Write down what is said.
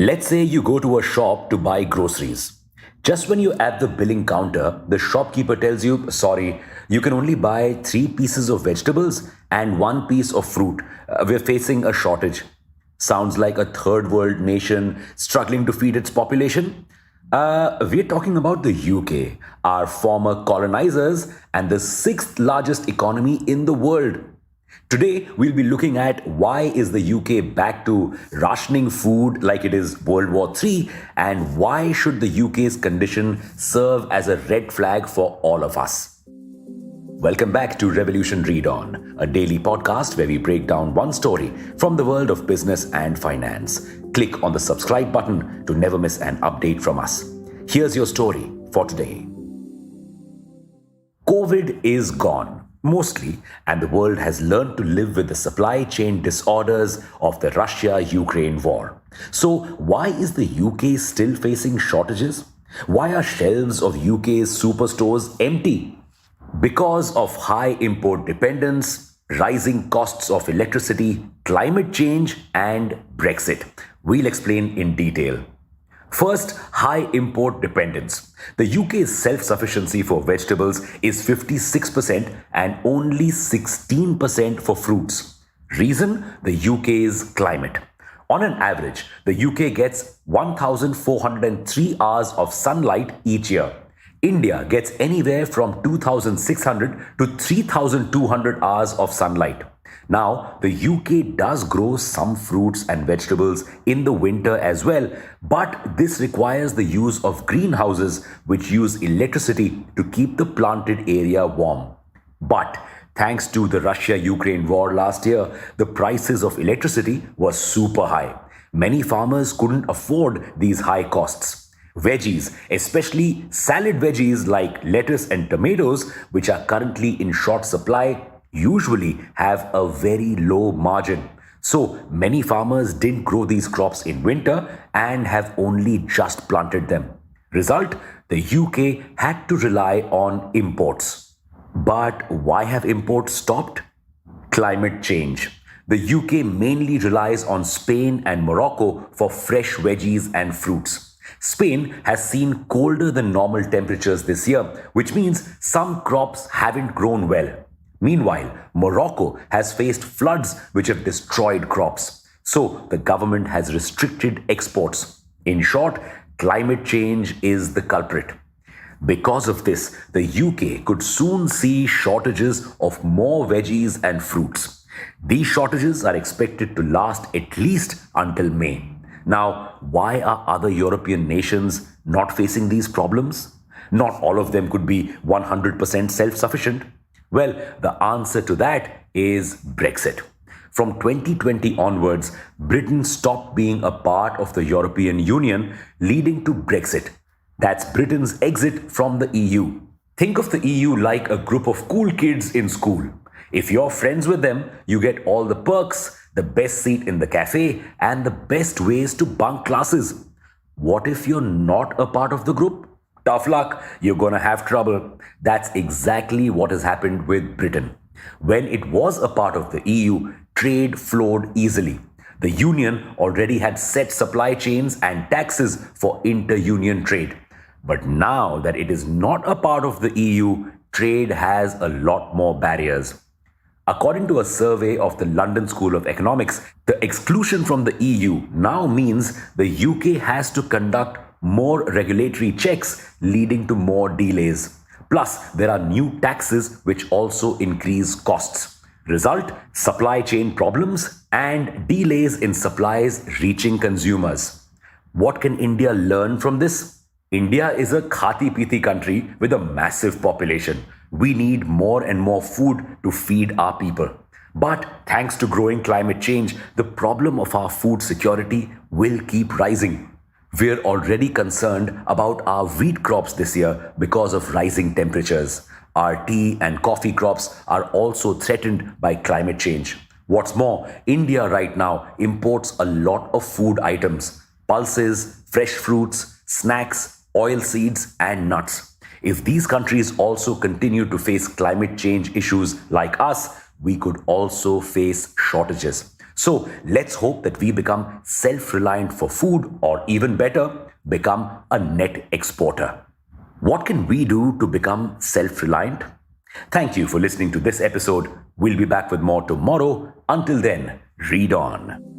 Let's say you go to a shop to buy groceries. Just when you're at the billing counter, the shopkeeper tells you, sorry, you can only buy 3 pieces of vegetables and 1 piece of fruit. We're facing a shortage. Sounds like a third world nation struggling to feed its population. We're talking about the UK, our former colonizers, and the sixth largest economy in the world. Today, we'll be looking at why is the UK back to rationing food like it is World War III, and why should the UK's condition serve as a red flag for all of us. Welcome back to Revolution Read On, a daily podcast where we break down one story from the world of business and finance. Click on the subscribe button to never miss an update from us. Here's your story for today. COVID is gone, mostly, and the world has learned to live with the supply chain disorders of the Russia-Ukraine war. So, why is the UK still facing shortages? Why are shelves of UK's superstores empty? Because of high import dependence, rising costs of electricity, climate change, and Brexit. We'll explain in detail. First, high import dependence. The UK's self-sufficiency for vegetables is 56% and only 16% for fruits. Reason? The UK's climate. On an average, the UK gets 1,403 hours of sunlight each year. India gets anywhere from 2,600 to 3,200 hours of sunlight. Now, the UK does grow some fruits and vegetables in the winter as well, but this requires the use of greenhouses which use electricity to keep the planted area warm. But thanks to the Russia-Ukraine war last year, the prices of electricity were super high. Many farmers couldn't afford these high costs. Veggies, especially salad veggies like lettuce and tomatoes, which are currently in short supply, usually have a very low margin. So many farmers didn't grow these crops in winter and have only just planted them. Result, the UK had to rely on imports. But why have imports stopped? Climate change. The UK mainly relies on Spain and Morocco for fresh veggies and fruits. Spain has seen colder than normal temperatures this year, which means some crops haven't grown well. Meanwhile, Morocco has faced floods which have destroyed crops. So the government has restricted exports. In short, climate change is the culprit. Because of this, the UK could soon see shortages of more veggies and fruits. These shortages are expected to last at least until May. Now, why are other European nations not facing these problems? Not all of them could be 100% self-sufficient. Well, the answer to that is Brexit. From 2020 onwards, Britain stopped being a part of the European Union, leading to Brexit. That's Britain's exit from the EU. Think of the EU like a group of cool kids in school. If you're friends with them, you get all the perks, the best seat in the cafe, and the best ways to bunk classes. What if you're not a part of the group? Tough luck, you're gonna have trouble. That's exactly what has happened with Britain. When it was a part of the EU, trade flowed easily. The Union already had set supply chains and taxes for inter-union trade. But now that it is not a part of the EU, trade has a lot more barriers. According to a survey of the London School of Economics, the exclusion from the EU now means the UK has to conduct more regulatory checks, leading to more delays. Plus, there are new taxes which also increase costs. Result, supply chain problems and delays in supplies reaching consumers. What can India learn from this? India is a khati-piti country with a massive population. We need more and more food to feed our people. But thanks to growing climate change, the problem of our food security will keep rising. We're already concerned about our wheat crops this year because of rising temperatures. Our tea and coffee crops are also threatened by climate change. What's more, India right now imports a lot of food items: pulses, fresh fruits, snacks, oil seeds, and nuts. If these countries also continue to face climate change issues like us, we could also face shortages. So let's hope that we become self-reliant for food, or even better, become a net exporter. What can we do to become self-reliant? Thank you for listening to this episode. We'll be back with more tomorrow. Until then, read on.